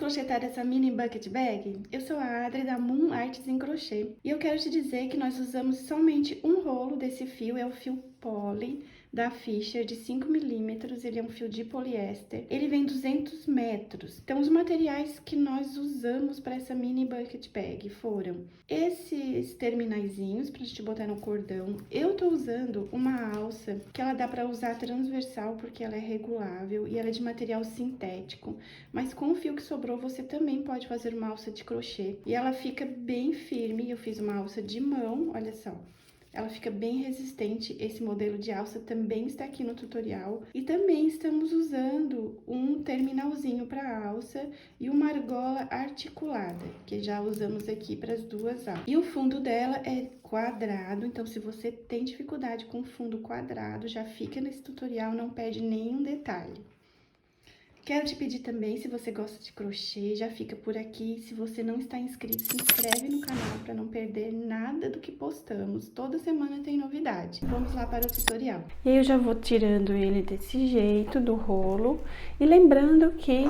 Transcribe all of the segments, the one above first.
crochetar essa mini bucket bag? Eu sou a Adri da Moon Artes em Crochê e eu quero te dizer que nós usamos somente um rolo desse fio, é o fio Poly da Fisher de 5 milímetros, ele é um fio de poliéster, ele vem 200 metros. Então, os materiais que nós usamos para essa mini bucket bag foram esses terminaizinhos pra gente botar no cordão. Eu tô usando uma alça que ela dá para usar transversal porque ela é regulável e ela é de material sintético, mas com o fio que sobrou você também pode fazer uma alça de crochê e ela fica bem firme. Eu fiz uma alça de mão, olha só. Ela fica bem resistente, esse modelo de alça também está aqui no tutorial. E também estamos usando um terminalzinho para alça e uma argola articulada, que já usamos aqui para as duas alças. E o fundo dela é quadrado, então se você tem dificuldade com fundo quadrado, já fica nesse tutorial, não perde nenhum detalhe. Quero te pedir também, se você gosta de crochê, já fica por aqui. Se você não está inscrito, se inscreve no canal para não perder nada do que postamos. Toda semana tem novidade. Vamos lá para o tutorial. E aí eu já vou tirando ele desse jeito, do rolo. E lembrando que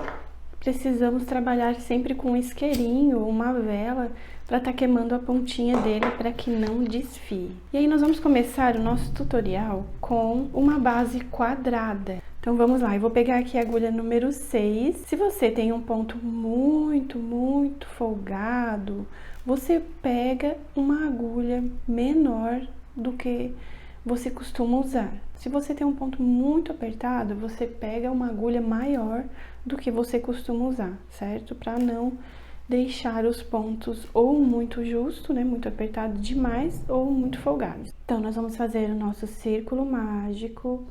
precisamos trabalhar sempre com um isqueirinho ou uma vela para estar queimando a pontinha dele para que não desfie. E aí nós vamos começar o nosso tutorial com uma base quadrada. Então, vamos lá, eu vou pegar aqui a agulha número 6. Se você tem um ponto muito folgado, você pega uma agulha menor do que você costuma usar. Se você tem um ponto muito apertado, você pega uma agulha maior do que você costuma usar, certo? Para não deixar os pontos ou muito justo, né, muito apertado demais, ou muito folgados. Então, nós vamos fazer o nosso círculo mágico,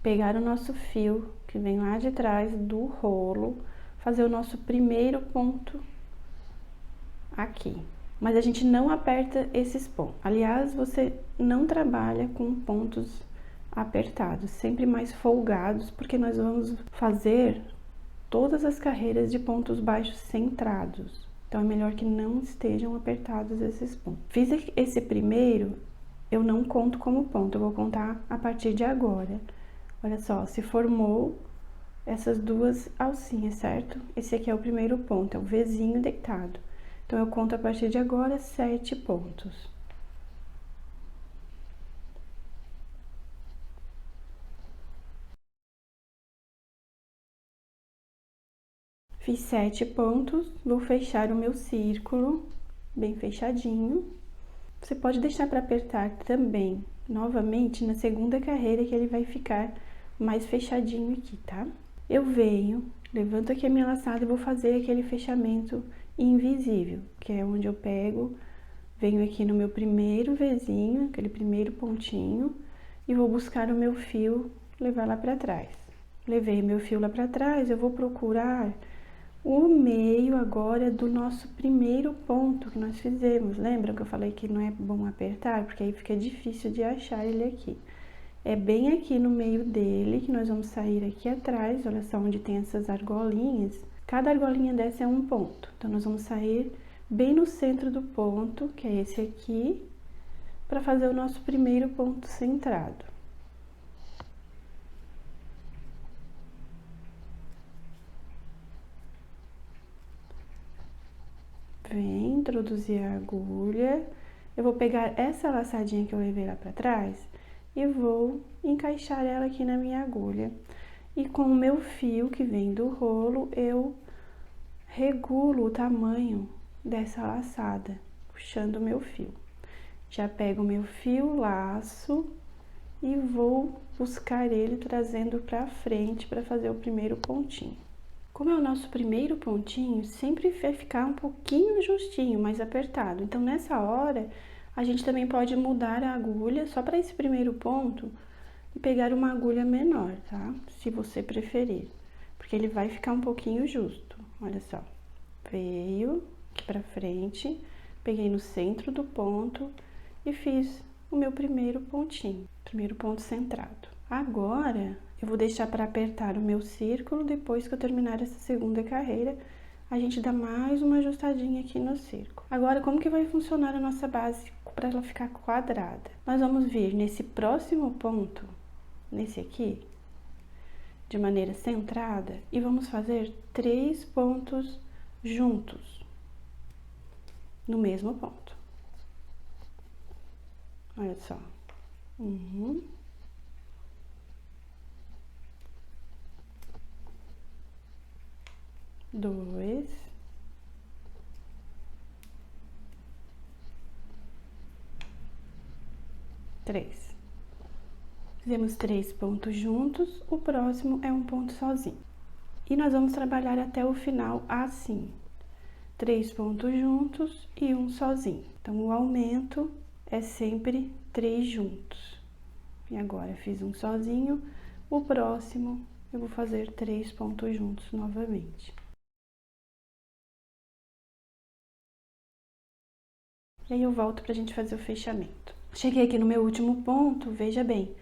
pegar o nosso fio que vem lá de trás do rolo, fazer o nosso primeiro ponto aqui. Mas a gente não aperta esses pontos. Aliás, você não trabalha com pontos apertados, sempre mais folgados, porque nós vamos fazer todas as carreiras de pontos baixos centrados. Então, é melhor que não estejam apertados esses pontos. Fiz esse primeiro, eu não conto como ponto, eu vou contar a partir de agora. Olha só, se formou essas duas alcinhas, certo? Esse aqui é o primeiro ponto, é o Vzinho deitado. Então, eu conto a partir de agora 7 pontos. Fiz 7 pontos, vou fechar o meu círculo bem fechadinho. Você pode deixar para apertar também, novamente, na segunda carreira, que ele vai ficar mais fechadinho aqui, tá? Eu venho, levanto aqui a minha laçada e vou fazer aquele fechamento invisível, que é onde eu pego, venho aqui no meu primeiro Vzinho, aquele primeiro pontinho, e vou buscar o meu fio, levar lá pra trás. Levei meu fio lá pra trás, eu vou procurar o meio agora do nosso primeiro ponto que nós fizemos. Lembra que eu falei que não é bom apertar? Porque aí fica difícil de achar ele aqui. É bem aqui no meio dele que nós vamos sair aqui atrás, olha só onde tem essas argolinhas. Cada argolinha dessa é um ponto. Então, nós vamos sair bem no centro do ponto, que é esse aqui, para fazer o nosso primeiro ponto centrado. Vem introduzir a agulha. Eu vou pegar essa laçadinha que eu levei lá pra trás e vou encaixar ela aqui na minha agulha. E com o meu fio que vem do rolo, eu regulo o tamanho dessa laçada, puxando o meu fio. Já pego o meu fio, laço e vou buscar ele trazendo pra frente para fazer o primeiro pontinho. Como é o nosso primeiro pontinho, sempre vai ficar um pouquinho justinho, mais apertado. Então, nessa hora, a gente também pode mudar a agulha só para esse primeiro ponto e pegar uma agulha menor, tá? Se você preferir, porque ele vai ficar um pouquinho justo. Olha só, veio aqui pra frente, peguei no centro do ponto e fiz o meu primeiro pontinho, primeiro ponto centrado. Agora, eu vou deixar para apertar o meu círculo, depois que eu terminar essa segunda carreira, a gente dá mais uma ajustadinha aqui no círculo. Agora, como que vai funcionar a nossa base para ela ficar quadrada? Nós vamos vir nesse próximo ponto, nesse aqui, de maneira centrada, e vamos fazer 3 pontos juntos no mesmo ponto. Olha só. 2, 3. Fizemos 3 pontos juntos, o próximo é um ponto sozinho. E nós vamos trabalhar até o final assim. 3 pontos juntos e um sozinho. Então, o aumento é sempre 3 juntos. E agora, fiz um sozinho, o próximo eu vou fazer 3 pontos juntos novamente. E aí, eu volto pra gente fazer o fechamento. Cheguei aqui no meu último ponto, veja bem,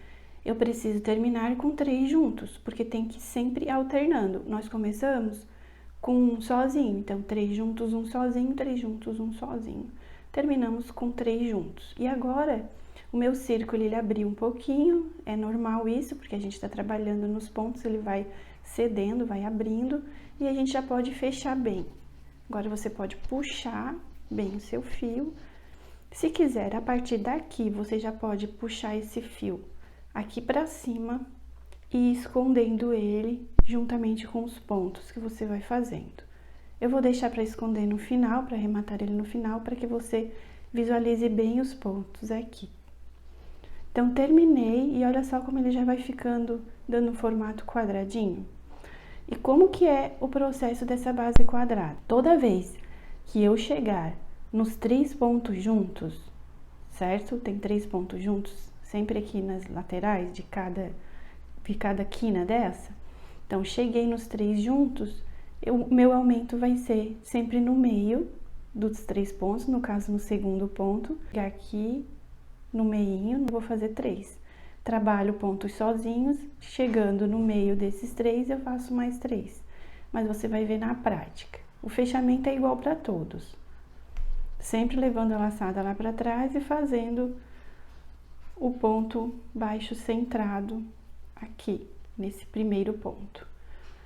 eu preciso terminar com 3 juntos, porque tem que ir sempre alternando. Nós começamos com um sozinho, então 3 juntos, um sozinho, 3 juntos, um sozinho. Terminamos com 3 juntos. E agora, o meu círculo, ele abriu um pouquinho, é normal isso, porque a gente está trabalhando nos pontos, ele vai cedendo, vai abrindo, e a gente já pode fechar bem. Agora, você pode puxar bem o seu fio. Se quiser, a partir daqui, você já pode puxar esse fio aqui pra cima e escondendo ele juntamente com os pontos que você vai fazendo. Eu vou deixar para esconder no final, para arrematar ele no final, para que você visualize bem os pontos aqui. Então, terminei e olha só como ele já vai ficando, dando um formato quadradinho. E como que é o processo dessa base quadrada? Toda vez que eu chegar nos 3 pontos juntos, certo? Tem 3 pontos juntos, sempre aqui nas laterais de cada quina dessa. Então, cheguei nos 3 juntos, o meu aumento vai ser sempre no meio dos 3 pontos, no caso, no segundo ponto. Aqui no meinho, vou fazer 3. Trabalho pontos sozinhos, chegando no meio desses 3, eu faço mais 3. Mas você vai ver na prática. O fechamento é igual para todos. Sempre levando a laçada lá para trás e fazendo o ponto baixo centrado aqui, nesse primeiro ponto.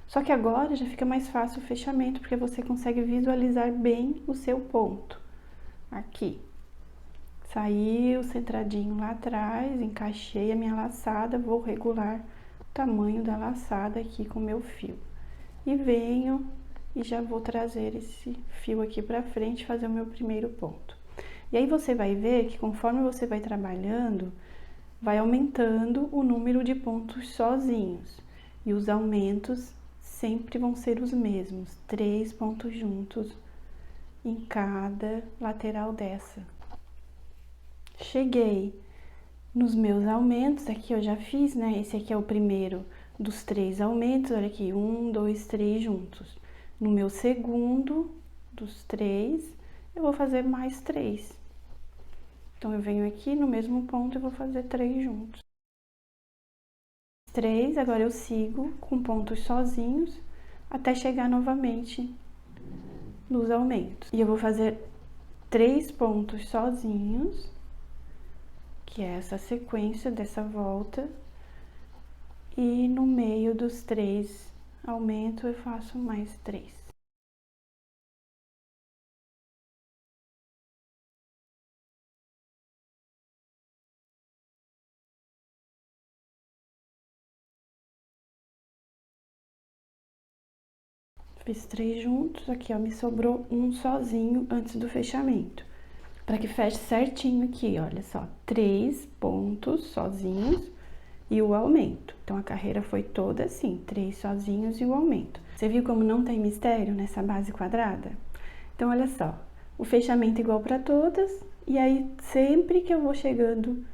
Só que agora já fica mais fácil o fechamento, porque você consegue visualizar bem o seu ponto. Aqui. Saiu centradinho lá atrás, encaixei a minha laçada, vou regular o tamanho da laçada aqui com o meu fio. E venho e já vou trazer esse fio aqui pra frente, fazer o meu primeiro ponto. E aí você vai ver que conforme você vai trabalhando, vai aumentando o número de pontos sozinhos. E os aumentos sempre vão ser os mesmos, 3 pontos juntos em cada lateral dessa. Cheguei nos meus aumentos, aqui eu já fiz, né? Esse aqui é o primeiro dos 3 aumentos, olha aqui, 1, 2, 3 juntos. No meu segundo dos 3, eu vou fazer mais 3. Então, eu venho aqui no mesmo ponto e vou fazer 3 juntos. 3, agora eu sigo com pontos sozinhos até chegar novamente nos aumentos. E eu vou fazer 3 pontos sozinhos, que é essa sequência dessa volta. E no meio dos 3 aumentos, eu faço mais 3. Fiz 3 juntos, aqui ó, me sobrou um sozinho antes do fechamento. Para que feche certinho aqui, olha só, 3 pontos sozinhos e o aumento. Então, a carreira foi toda assim, 3 sozinhos e o aumento. Você viu como não tem mistério nessa base quadrada? Então, olha só, o fechamento igual para todas, e aí sempre que eu vou chegando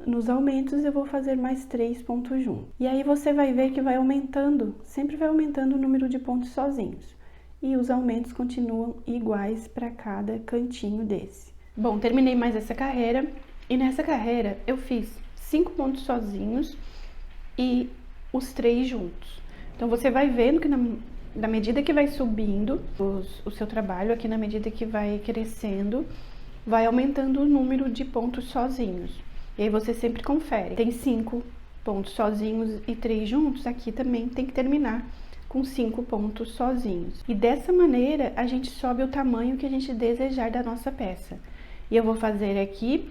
nos aumentos, eu vou fazer mais 3 pontos juntos. E aí você vai ver que vai aumentando, sempre vai aumentando o número de pontos sozinhos. E os aumentos continuam iguais para cada cantinho desse. Bom, terminei mais essa carreira, e nessa carreira eu fiz 5 pontos sozinhos e os 3 juntos. Então, você vai vendo que na medida que vai subindo o seu trabalho, aqui na medida que vai crescendo, vai aumentando o número de pontos sozinhos. E aí você sempre confere. Tem 5 pontos sozinhos e 3 juntos, aqui também tem que terminar com 5 pontos sozinhos. E dessa maneira, a gente sobe o tamanho que a gente desejar da nossa peça. E eu vou fazer aqui,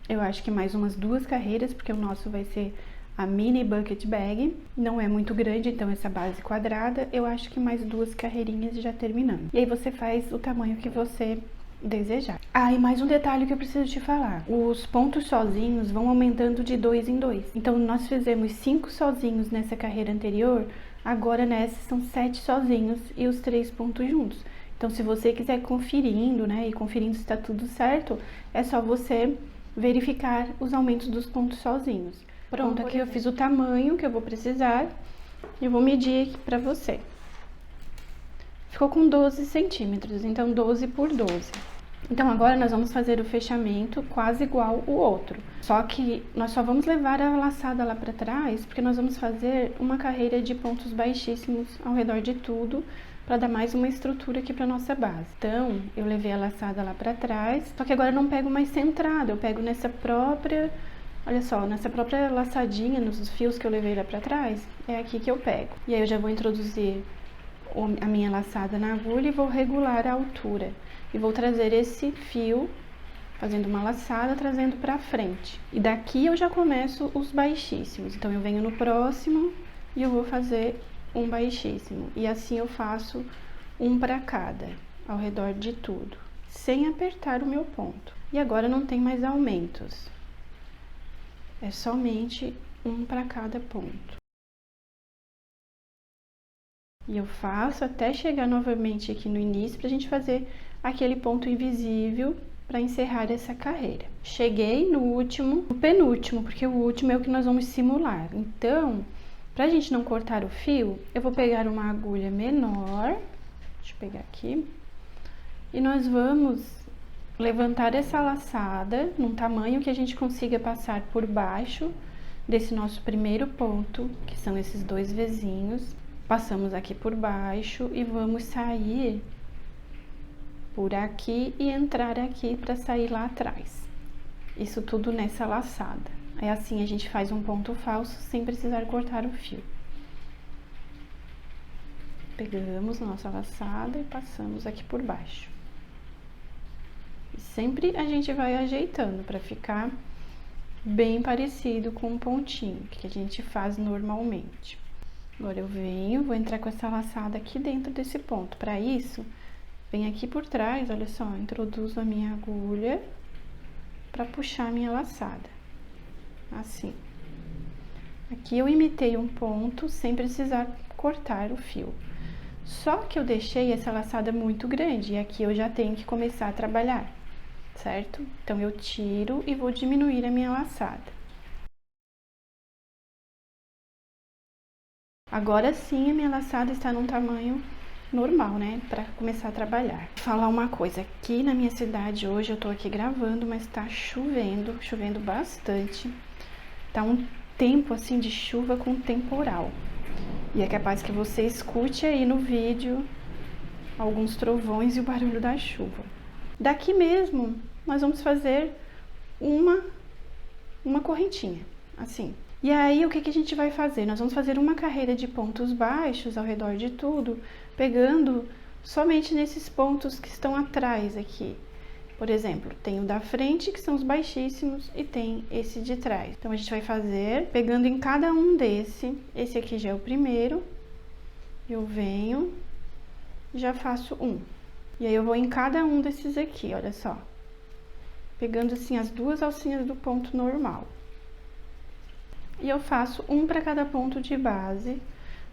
eu acho que mais umas 2 carreiras, porque o nosso vai ser a mini bucket bag. Não é muito grande, então essa base quadrada, eu acho que mais 2 carreirinhas já terminando. E aí você faz o tamanho que você desejar. Ah, e mais um detalhe que eu preciso te falar. Os pontos sozinhos vão aumentando de 2 em 2. Então, nós fizemos 5 sozinhos nessa carreira anterior, agora nessa são 7 sozinhos e os 3 pontos juntos. Então, se você quiser conferindo, né, e conferindo se tá tudo certo, é só você verificar os aumentos dos pontos sozinhos. Pronto, aqui eu fiz o tamanho que eu vou precisar e vou medir aqui pra você. Ficou com 12 centímetros, então 12 por 12. Então, agora nós vamos fazer o fechamento quase igual o outro. Só que nós só vamos levar a laçada lá pra trás, porque nós vamos fazer uma carreira de pontos baixíssimos ao redor de tudo, para dar mais uma estrutura aqui pra nossa base. Então, eu levei a laçada lá pra trás, só que agora eu não pego mais centrada, eu pego nessa própria, olha só, nessa própria laçadinha, nos fios que eu levei lá pra trás, é aqui que eu pego. E aí eu já vou introduzir a minha laçada na agulha e vou regular a altura. E vou trazer esse fio, fazendo uma laçada, trazendo pra frente. E daqui eu já começo os baixíssimos. Então, eu venho no próximo e eu vou fazer um baixíssimo. E assim eu faço um pra cada, ao redor de tudo, sem apertar o meu ponto. E agora não tem mais aumentos. É somente um pra cada ponto. E eu faço até chegar novamente aqui no início pra gente fazer aquele ponto invisível para encerrar essa carreira. Cheguei no último, no penúltimo, porque o último é o que nós vamos simular. Então, pra gente não cortar o fio, eu vou pegar uma agulha menor, deixa eu pegar aqui, e nós vamos levantar essa laçada num tamanho que a gente consiga passar por baixo desse nosso primeiro ponto, que são esses 2 vizinhos. Passamos aqui por baixo e vamos sair por aqui e entrar aqui para sair lá atrás. Isso tudo nessa laçada. É assim a gente faz um ponto falso sem precisar cortar o fio. Pegamos nossa laçada e passamos aqui por baixo. E sempre a gente vai ajeitando para ficar bem parecido com o pontinho que a gente faz normalmente. Agora eu venho, vou entrar com essa laçada aqui dentro desse ponto. Para isso, venho aqui por trás, olha só, introduzo a minha agulha para puxar a minha laçada. Assim. Aqui eu imitei um ponto sem precisar cortar o fio. Só que eu deixei essa laçada muito grande e aqui eu já tenho que começar a trabalhar, certo? Então, eu tiro e vou diminuir a minha laçada. Agora sim, a minha laçada está num tamanho normal, né? Para começar a trabalhar. Vou falar uma coisa, aqui na minha cidade hoje eu tô aqui gravando, mas tá chovendo, chovendo bastante. Tá um tempo assim de chuva com temporal. E é capaz que você escute aí no vídeo alguns trovões e o barulho da chuva. Daqui mesmo, nós vamos fazer uma correntinha, assim. E aí, o que a gente vai fazer? Nós vamos fazer uma carreira de pontos baixos ao redor de tudo, pegando somente nesses pontos que estão atrás aqui. Por exemplo, tem o da frente, que são os baixíssimos, e tem esse de trás. Então, a gente vai fazer pegando em cada um esse aqui já é o primeiro, eu venho, já faço um. E aí, eu vou em cada um desses aqui, olha só. Pegando assim as 2 alcinhas do ponto normal. E eu faço um para cada ponto de base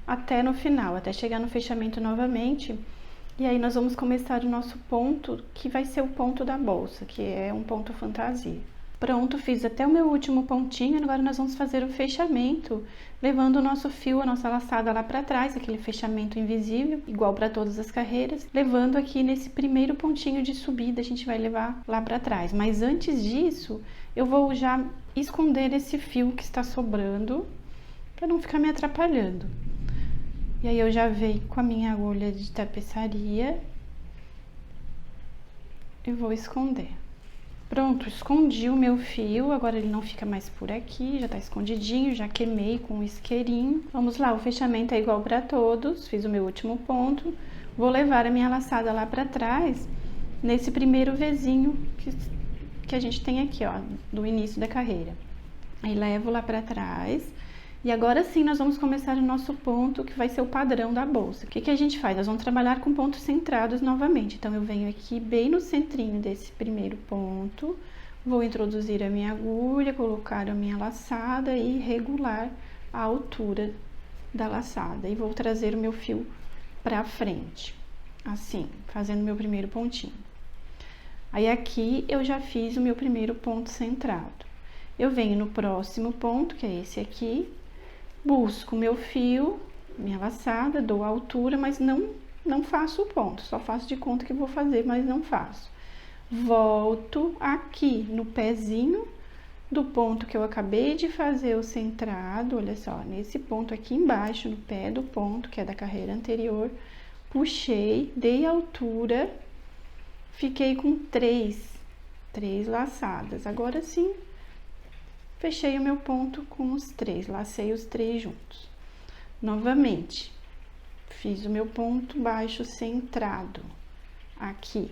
até no final, até chegar no fechamento novamente. E aí nós vamos começar o nosso ponto, que vai ser o ponto da bolsa, que é um ponto fantasia. Pronto, fiz até o meu último pontinho, agora nós vamos fazer o fechamento, levando o nosso fio, a nossa laçada lá para trás, aquele fechamento invisível, igual para todas as carreiras, levando aqui nesse primeiro pontinho de subida, a gente vai levar lá para trás. Mas antes disso, eu vou já esconder esse fio que está sobrando, para não ficar me atrapalhando. E aí eu já venho com a minha agulha de tapeçaria e vou esconder. Pronto, escondi o meu fio, agora ele não fica mais por aqui, já tá escondidinho, já queimei com o isqueirinho. Vamos lá, o fechamento é igual para todos, fiz o meu último ponto. Vou levar a minha laçada lá para trás, nesse primeiro Vzinho que a gente tem aqui, ó, do início da carreira. Aí levo lá para trás. E agora sim, nós vamos começar o nosso ponto, que vai ser o padrão da bolsa. O que que a gente faz? Nós vamos trabalhar com pontos centrados novamente. Então, eu venho aqui bem no centrinho desse primeiro ponto, vou introduzir a minha agulha, colocar a minha laçada e regular a altura da laçada. E vou trazer o meu fio pra frente, assim, fazendo meu primeiro pontinho. Aí, aqui, eu já fiz o meu primeiro ponto centrado. Eu venho no próximo ponto, que é esse aqui, busco meu fio, minha laçada, dou a altura, mas não faço o ponto, só faço de conta que vou fazer, mas não faço. Volto aqui no pezinho do ponto que eu acabei de fazer o centrado, olha só, nesse ponto aqui embaixo, no pé do ponto, que é da carreira anterior, puxei, dei altura, fiquei com três laçadas. Agora sim, fechei o meu ponto com os três, lacei os três juntos. Novamente, fiz o meu ponto baixo centrado aqui.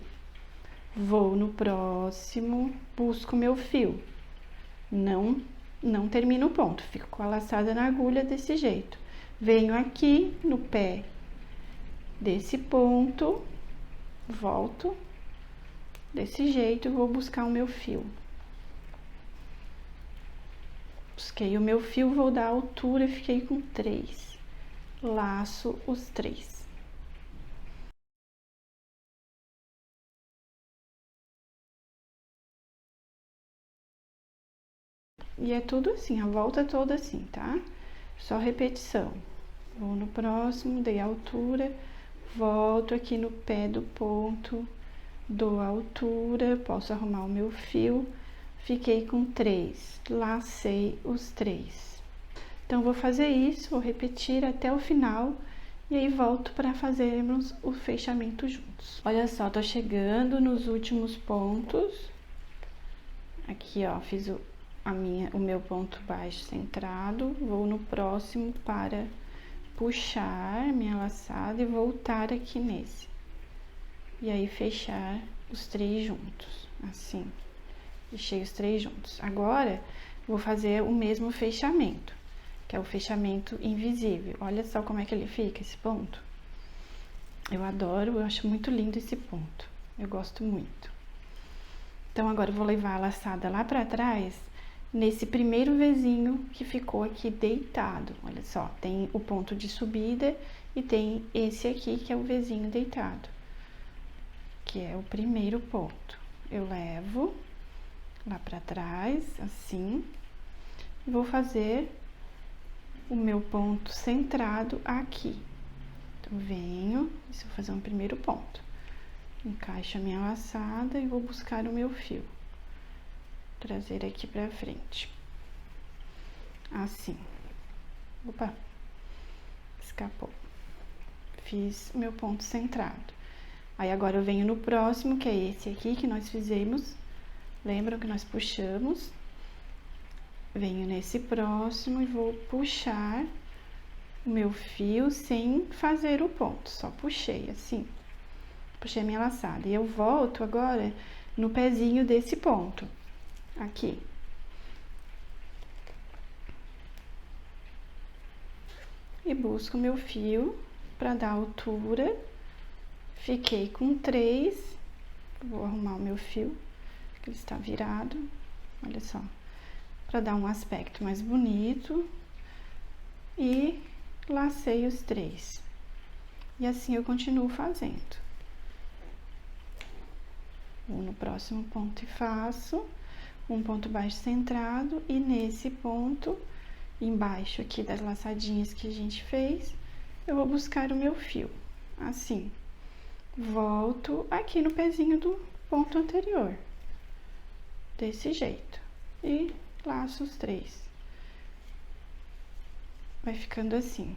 Vou no próximo, busco meu fio. Não termino o ponto, fico com a laçada na agulha desse jeito. Venho aqui no pé desse ponto, volto desse jeito e vou buscar o meu fio. Busquei o meu fio, vou dar a altura, fiquei com três. Laço os três. E é tudo assim, a volta toda assim, tá? Só repetição. Vou no próximo, dei a altura, volto aqui no pé do ponto, dou a altura, posso arrumar o meu fio. Fiquei com três, lacei os três. Então, vou fazer isso, vou repetir até o final e aí volto para fazermos o fechamento juntos. Olha só, tô chegando nos últimos pontos. Aqui, ó, fiz o meu ponto baixo centrado, vou no próximo para puxar minha laçada e voltar aqui nesse. E aí, fechar os três juntos, assim. Fechei os três juntos. Agora, vou fazer o mesmo fechamento, que é o fechamento invisível. Olha só como é que ele fica, esse ponto. Eu adoro, eu acho muito lindo esse ponto. Eu gosto muito. Então, agora eu vou levar a laçada lá pra trás, nesse primeiro Vzinho que ficou aqui deitado. Olha só, tem o ponto de subida e tem esse aqui, que é o Vzinho deitado, que é o primeiro ponto. Eu levo lá pra trás, assim, e vou fazer o meu ponto centrado aqui. Então, venho, isso vou fazer um primeiro ponto. Encaixo a minha laçada e vou buscar o meu fio. Trazer aqui pra frente. Assim. Opa, escapou. Fiz o meu ponto centrado. Aí, agora eu venho no próximo, que é esse aqui que nós fizemos. Lembram que nós puxamos? Venho nesse próximo e vou puxar o meu fio sem fazer o ponto, só puxei assim. Puxei a minha laçada. E eu volto agora no pezinho desse ponto, aqui. E busco o meu fio para dar altura. Fiquei com três. Vou arrumar o meu fio, que ele está virado. Olha só. Para dar um aspecto mais bonito. E lacei os três. E assim eu continuo fazendo. Vou no próximo ponto e faço um ponto baixo centrado, e nesse ponto, embaixo aqui das laçadinhas que a gente fez, eu vou buscar o meu fio, assim. Volto aqui no pezinho do ponto anterior, desse jeito, e laço os três. Vai ficando assim.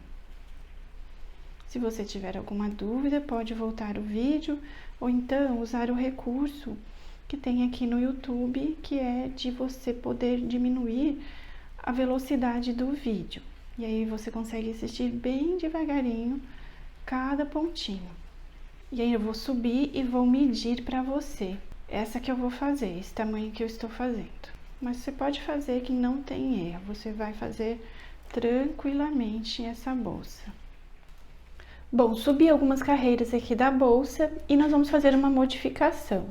Se você tiver alguma dúvida, pode voltar o vídeo, ou então usar o recurso que tem aqui no YouTube, que é de você poder diminuir a velocidade do vídeo. E aí você consegue assistir bem devagarinho cada pontinho. E aí eu vou subir e vou medir para você. Essa que eu vou fazer, esse tamanho que eu estou fazendo. Mas você pode fazer que não tem erro, você vai fazer tranquilamente essa bolsa. Bom, subi algumas carreiras aqui da bolsa e nós vamos fazer uma modificação.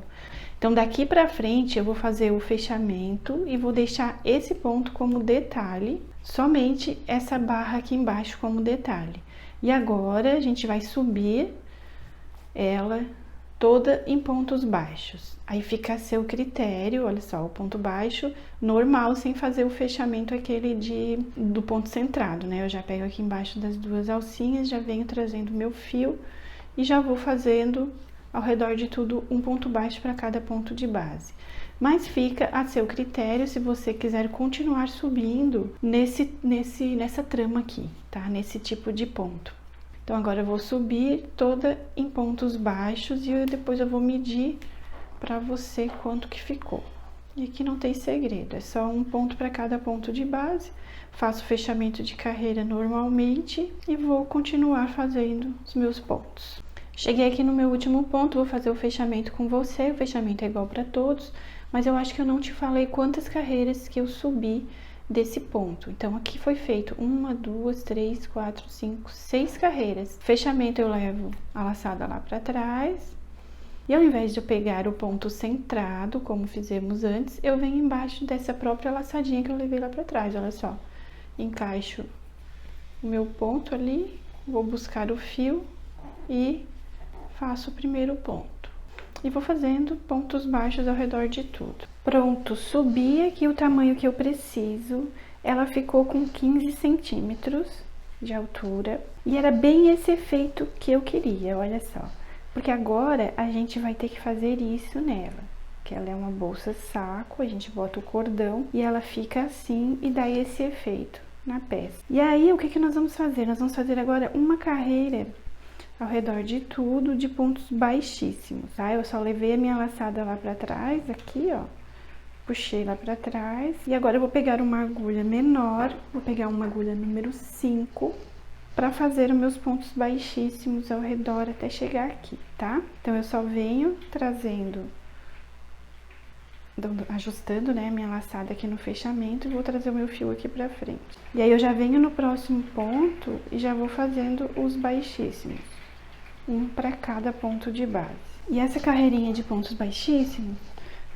Então, daqui pra frente eu vou fazer o fechamento e vou deixar esse ponto como detalhe, somente essa barra aqui embaixo como detalhe. E agora a gente vai subir ela toda em pontos baixos. Aí fica a seu critério, olha só, o ponto baixo normal, sem fazer o fechamento aquele do ponto centrado, né? Eu já pego aqui embaixo das duas alcinhas, já venho trazendo meu fio e já vou fazendo ao redor de tudo um ponto baixo para cada ponto de base. Mas fica a seu critério se você quiser continuar subindo nessa trama aqui, tá? Nesse tipo de ponto. Então, agora eu vou subir toda em pontos baixos e depois eu vou medir para você quanto que ficou. E aqui não tem segredo, é só um ponto para cada ponto de base. Faço fechamento de carreira normalmente e vou continuar fazendo os meus pontos. Cheguei aqui no meu último ponto, vou fazer o fechamento com você. O fechamento é igual para todos, mas eu acho que eu não te falei quantas carreiras que eu subi desse ponto. Então, aqui foi feito 1, 2, 3, 4, 5, 6 carreiras. Fechamento eu levo a laçada lá para trás. E ao invés de eu pegar o ponto centrado, como fizemos antes, eu venho embaixo dessa própria laçadinha que eu levei lá para trás, olha só. Encaixo o meu ponto ali, vou buscar o fio e faço o primeiro ponto. E vou fazendo pontos baixos ao redor de tudo. Pronto, subi aqui o tamanho que eu preciso. Ela ficou com 15 centímetros de altura. E era bem esse efeito que eu queria, olha só. Porque agora a gente vai ter que fazer isso nela. Que ela é uma bolsa saco, a gente bota o cordão e ela fica assim e dá esse efeito na peça. E aí, o que nós vamos fazer? Nós vamos fazer agora uma carreira ao redor de tudo, de pontos baixíssimos, tá? Eu só levei a minha laçada lá pra trás, aqui, ó. Puxei lá pra trás. E agora eu vou pegar uma agulha menor, vou pegar uma agulha número 5, pra fazer os meus pontos baixíssimos ao redor até chegar aqui, tá? Então, eu só venho trazendo, ajustando, né, minha laçada aqui no fechamento e vou trazer o meu fio aqui pra frente. E aí, eu já venho no próximo ponto e já vou fazendo os baixíssimos. Um para cada ponto de base. E essa carreirinha de pontos baixíssimos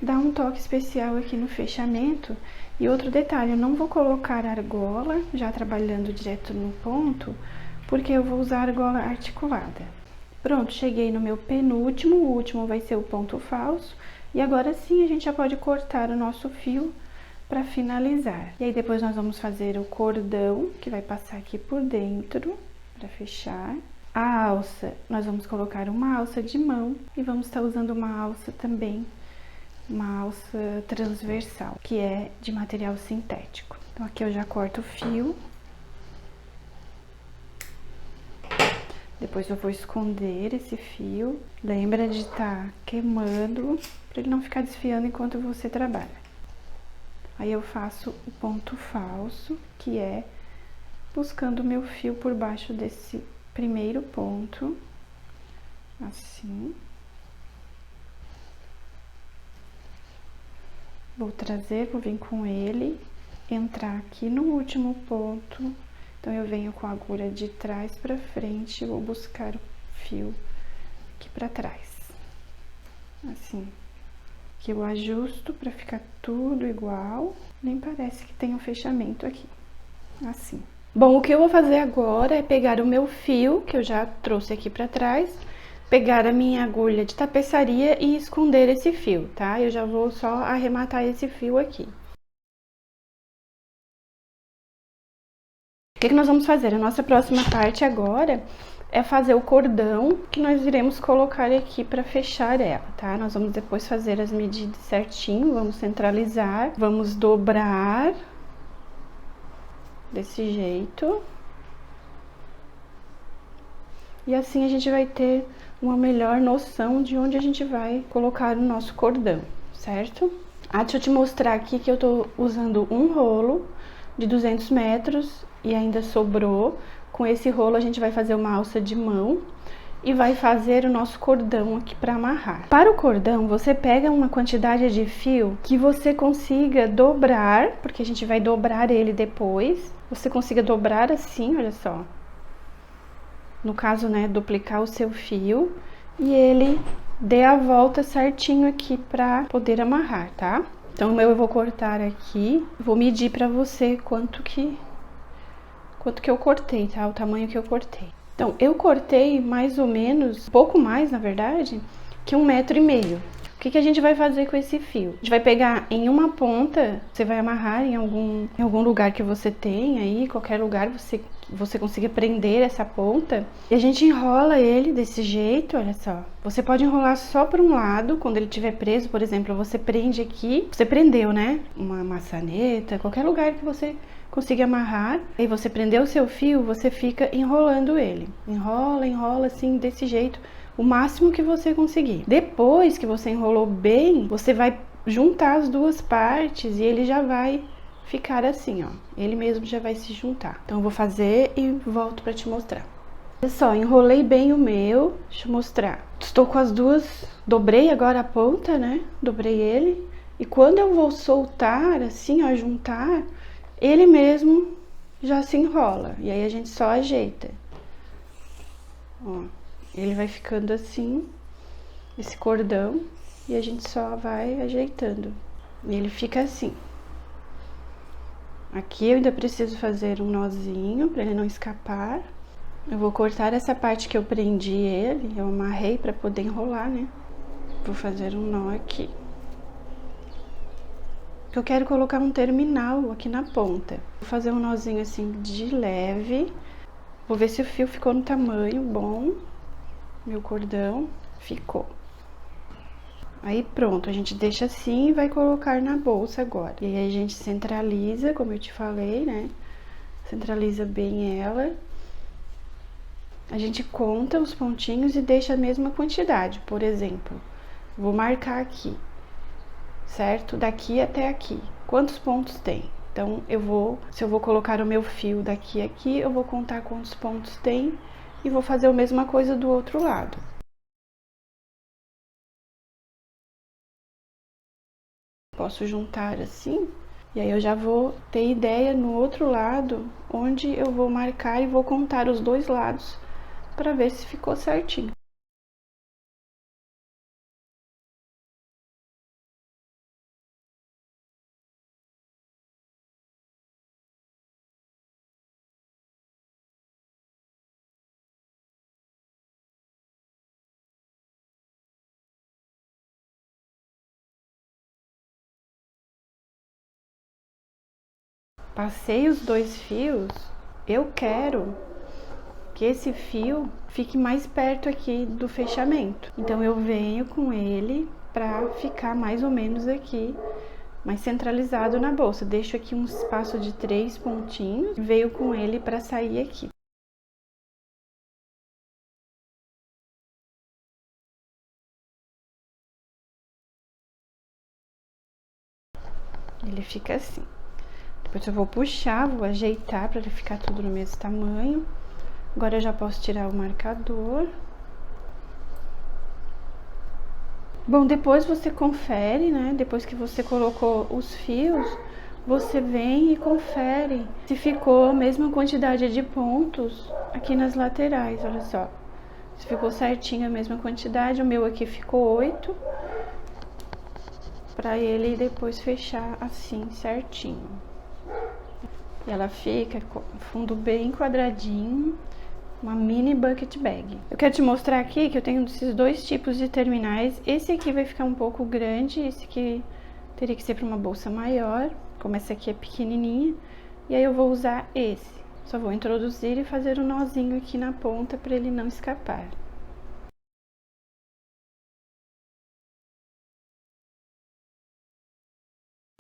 dá um toque especial aqui no fechamento. E outro detalhe, eu não vou colocar argola, já trabalhando direto no ponto, porque eu vou usar argola articulada. Pronto, cheguei no meu penúltimo, o último vai ser o ponto falso. E agora sim a gente já pode cortar o nosso fio para finalizar. E aí depois nós vamos fazer o cordão, que vai passar aqui por dentro, para fechar. A alça, nós vamos colocar uma alça de mão e vamos estar usando uma alça também, uma alça transversal, que é de material sintético. Então, aqui eu já corto o fio. Depois eu vou esconder esse fio. Lembra de estar queimando, para ele não ficar desfiando enquanto você trabalha. Aí eu faço o ponto falso, que é buscando o meu fio por baixo desse primeiro ponto, assim. Vou trazer, vou vir com ele, entrar aqui no último ponto. Então, eu venho com a agulha de trás pra frente, vou buscar o fio aqui pra trás. Assim. Que eu ajusto pra ficar tudo igual. Nem parece que tem um fechamento aqui. Assim. Bom, o que eu vou fazer agora é pegar o meu fio, que eu já trouxe aqui pra trás, pegar a minha agulha de tapeçaria e esconder esse fio, tá? Eu já vou só arrematar esse fio aqui. O que nós vamos fazer? A nossa próxima parte agora é fazer o cordão que nós iremos colocar aqui pra fechar ela, tá? Nós vamos depois fazer as medidas certinho, vamos centralizar, vamos dobrar desse jeito. E assim a gente vai ter uma melhor noção de onde a gente vai colocar o nosso cordão, certo? Ah, deixa eu te mostrar aqui que eu tô usando um rolo de 200 metros e ainda sobrou. Com esse rolo a gente vai fazer uma alça de mão e vai fazer o nosso cordão aqui para amarrar. Para o cordão, você pega uma quantidade de fio que você consiga dobrar, porque a gente vai dobrar ele depois. Você consiga dobrar assim, olha só. No caso, né, duplicar o seu fio e ele dê a volta certinho aqui para poder amarrar, tá? Então, o meu eu vou cortar aqui, vou medir para você quanto que eu cortei, tá? O tamanho que eu cortei. Então, eu cortei mais ou menos, pouco mais, na verdade, que 1,5 metro. O que a gente vai fazer com esse fio? A gente vai pegar em uma ponta, você vai amarrar em algum lugar que você tem aí, qualquer lugar você consiga prender essa ponta. E a gente enrola ele desse jeito, olha só. Você pode enrolar só por um lado, quando ele estiver preso, por exemplo, você prende aqui, você prendeu, né? Uma maçaneta, qualquer lugar que você consiga amarrar. Aí você prendeu o seu fio, você fica enrolando ele. Enrola, enrola assim, desse jeito, o máximo que você conseguir. Depois que você enrolou bem, você vai juntar as duas partes e ele já vai ficar assim, ó. Ele mesmo já vai se juntar. Então eu vou fazer e volto pra te mostrar. Olha só, enrolei bem o meu, deixa eu mostrar. Estou com as duas, dobrei agora a ponta, né? Dobrei ele. E quando eu vou soltar, assim, ó, juntar, ele mesmo já se enrola. E aí a gente só ajeita. Ó, ele vai ficando assim, esse cordão, e a gente só vai ajeitando. E ele fica assim. Aqui eu ainda preciso fazer um nozinho para ele não escapar. Eu vou cortar essa parte que eu prendi ele, eu amarrei para poder enrolar, né? Vou fazer um nó aqui. Eu quero colocar um terminal aqui na ponta. Vou fazer um nozinho assim de leve. Vou ver se o fio ficou no tamanho bom. Meu cordão ficou. Aí pronto, a gente deixa assim e vai colocar na bolsa agora. E aí a gente centraliza, como eu te falei, né? Centraliza bem ela. A gente conta os pontinhos e deixa a mesma quantidade. Por exemplo, vou marcar aqui, certo? Daqui até aqui. Quantos pontos tem? Então, se eu vou colocar o meu fio daqui a aqui, eu vou contar quantos pontos tem e vou fazer a mesma coisa do outro lado. Posso juntar assim, e aí eu já vou ter ideia no outro lado, onde eu vou marcar e vou contar os dois lados para ver se ficou certinho. Passei os dois fios, eu quero que esse fio fique mais perto aqui do fechamento. Então eu venho com ele para ficar mais ou menos aqui, mais centralizado na bolsa. Deixo aqui um espaço de 3 pontinhos, veio com ele para sair aqui. Ele fica assim. Depois eu vou puxar, vou ajeitar para ele ficar tudo no mesmo tamanho. Agora eu já posso tirar o marcador. Bom, depois você confere, né? Depois que você colocou os fios, você vem e confere se ficou a mesma quantidade de pontos aqui nas laterais, olha só. Se ficou certinho a mesma quantidade, o meu aqui ficou 8. Pra ele depois fechar assim, certinho. E ela fica com fundo bem quadradinho. Uma mini bucket bag. Eu quero te mostrar aqui que eu tenho esses dois tipos de terminais. Esse aqui vai ficar um pouco grande, esse aqui teria que ser para uma bolsa maior, como essa aqui é pequenininha. E aí eu vou usar esse. Só vou introduzir e fazer um nozinho aqui na ponta para ele não escapar.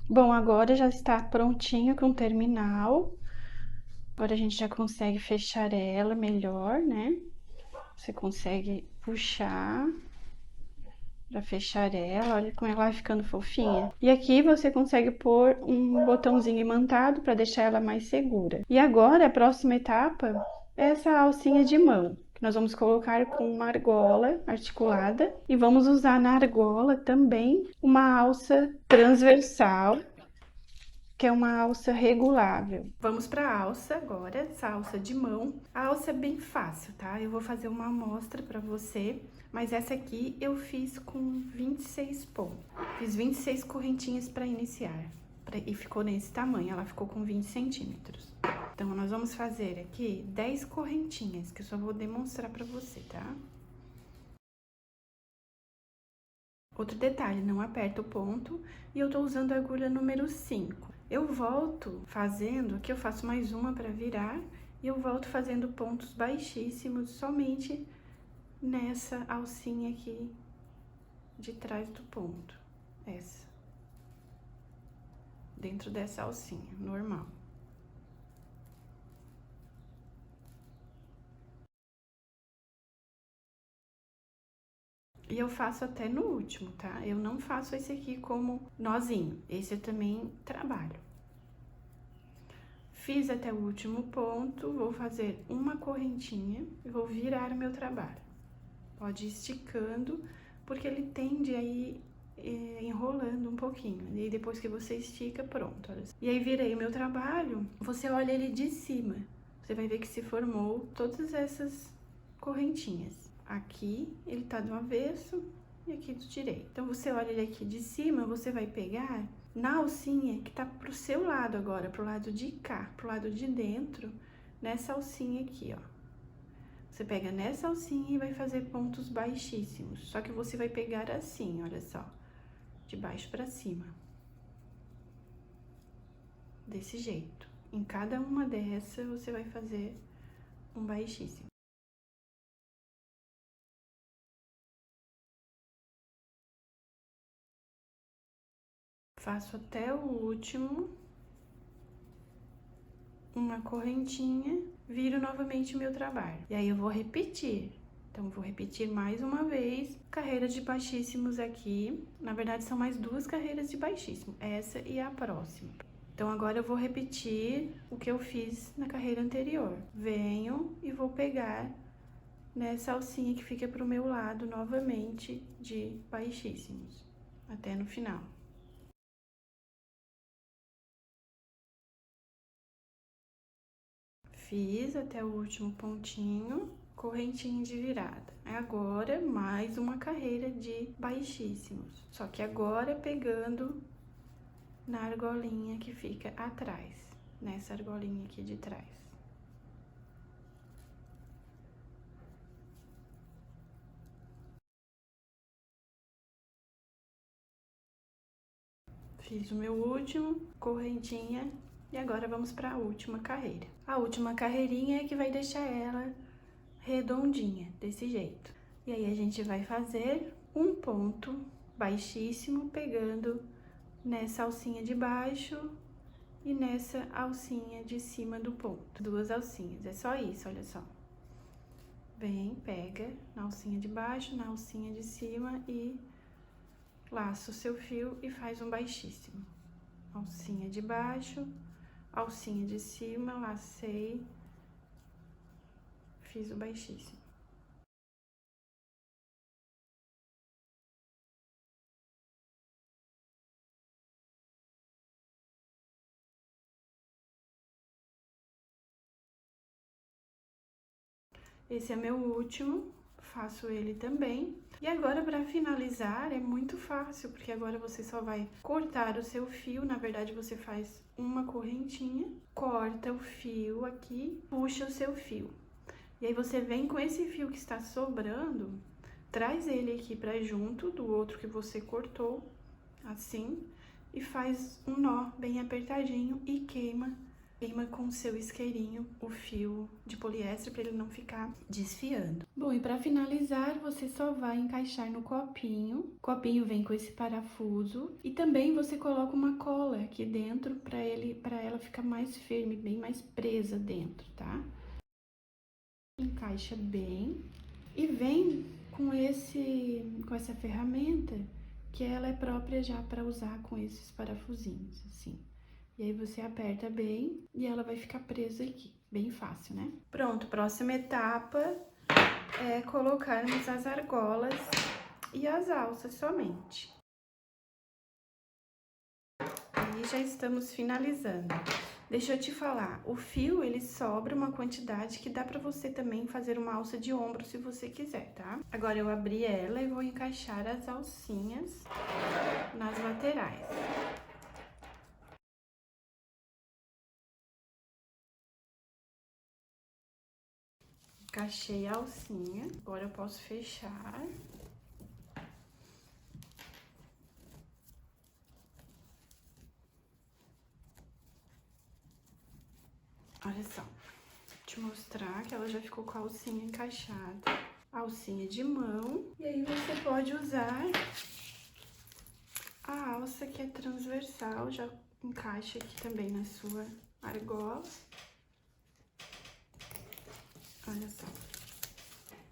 Bom, agora já está prontinho com o terminal. Agora a gente já consegue fechar ela melhor, né? Você consegue puxar. Pra fechar ela, olha como ela vai ficando fofinha. E aqui você consegue pôr um botãozinho imantado para deixar ela mais segura. E agora, a próxima etapa é essa alcinha de mão, que nós vamos colocar com uma argola articulada. E vamos usar na argola também uma alça transversal, que é uma alça regulável. Vamos para a alça agora, essa alça de mão. A alça é bem fácil, tá? Eu vou fazer uma amostra para você, mas essa aqui eu fiz com 26 pontos. Fiz 26 correntinhas para iniciar, e ficou nesse tamanho, ela ficou com 20 centímetros. Então, nós vamos fazer aqui 10 correntinhas, que eu só vou demonstrar para você, tá? Outro detalhe, não aperta o ponto, e eu tô usando a agulha número 5. Eu volto fazendo, aqui eu faço mais uma para virar, e eu volto fazendo pontos baixíssimos somente nessa alcinha aqui de trás do ponto. Essa. Dentro dessa alcinha, normal. E eu faço até no último, tá? Eu não faço esse aqui como nozinho. Esse eu também trabalho. Fiz até o último ponto, vou fazer uma correntinha e vou virar o meu trabalho. Pode ir esticando, porque ele tende a ir enrolando um pouquinho. E depois que você estica, pronto. Olha. E aí, virei o meu trabalho, você olha ele de cima. Você vai ver que se formou todas essas correntinhas. Aqui, ele tá do avesso e aqui do direito. Então, você olha ele aqui de cima, você vai pegar na alcinha que tá pro seu lado agora, pro lado de cá, pro lado de dentro, nessa alcinha aqui, ó. Você pega nessa alcinha e vai fazer pontos baixíssimos. Só que você vai pegar assim, olha só, de baixo pra cima. Desse jeito. Em cada uma dessas, você vai fazer um baixíssimo. Faço até o último, uma correntinha, viro novamente o meu trabalho. E aí, eu vou repetir. Então, vou repetir mais uma vez, carreira de baixíssimos aqui. Na verdade, são mais duas carreiras de baixíssimo, essa e a próxima. Então, agora eu vou repetir o que eu fiz na carreira anterior. Venho e vou pegar nessa alcinha que fica pro meu lado novamente de baixíssimos, até no final. Fiz até o último pontinho, correntinha de virada. Agora, mais uma carreira de baixíssimos. Só que agora pegando na argolinha que fica atrás, nessa argolinha aqui de trás. Fiz o meu último, correntinha, e agora vamos para a última carreira. A última carreirinha é que vai deixar ela redondinha, desse jeito. E aí, a gente vai fazer um ponto baixíssimo, pegando nessa alcinha de baixo e nessa alcinha de cima do ponto. Duas alcinhas, é só isso, olha só. Vem, pega na alcinha de baixo, na alcinha de cima e laça o seu fio e faz um baixíssimo. Alcinha de baixo, alcinha de cima, lacei, fiz o baixíssimo. Esse é meu último, faço ele também. E agora, para finalizar, é muito fácil, porque agora você só vai cortar o seu fio. Na verdade, você faz uma correntinha, corta o fio aqui, puxa o seu fio. E aí, você vem com esse fio que está sobrando, traz ele aqui pra junto do outro que você cortou, assim, e faz um nó bem apertadinho e queima com o seu isqueirinho o fio de poliéster para ele não ficar desfiando. Bom, e para finalizar, você só vai encaixar no copinho. O copinho vem com esse parafuso e também você coloca uma cola aqui dentro para ela ficar mais firme, bem mais presa dentro, tá? Encaixa bem e vem com essa ferramenta, que ela é própria já para usar com esses parafusinhos, assim. E aí você aperta bem e ela vai ficar presa aqui, bem fácil, né? Pronto, próxima etapa é colocarmos as argolas e as alças somente. E já estamos finalizando. Deixa eu te falar, o fio, ele sobra uma quantidade que dá pra você também fazer uma alça de ombro se você quiser, tá? Agora eu abri ela e vou encaixar as alcinhas nas laterais. Encaixei a alcinha, agora eu posso fechar. Olha só, vou te mostrar que ela já ficou com a alcinha encaixada. Alcinha de mão, e aí você pode usar a alça que é transversal, já encaixa aqui também na sua argola. Olha só.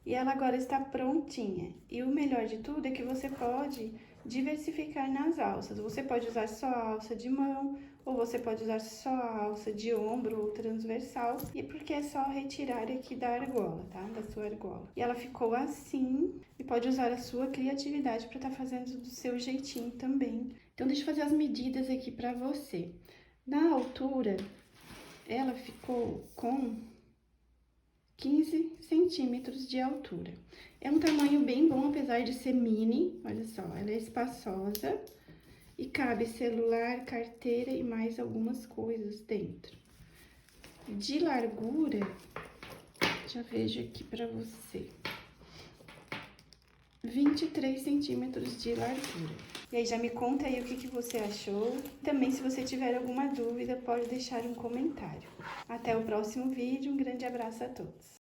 E ela agora está prontinha. E o melhor de tudo é que você pode diversificar nas alças. Você pode usar só a alça de mão, ou você pode usar só a alça de ombro ou transversal. E porque é só retirar aqui da argola, tá? Da sua argola. E ela ficou assim, e pode usar a sua criatividade para estar fazendo do seu jeitinho também. Então, deixa eu fazer as medidas aqui para você. Na altura, ela ficou com 15 centímetros de altura. É um tamanho bem bom, apesar de ser mini. Olha só, ela é espaçosa e cabe celular, carteira e mais algumas coisas dentro. De largura, já vejo aqui pra você, 23 centímetros de largura. E aí, já me conta aí o que você achou. Também, se você tiver alguma dúvida, pode deixar um comentário. Até o próximo vídeo, um grande abraço a todos.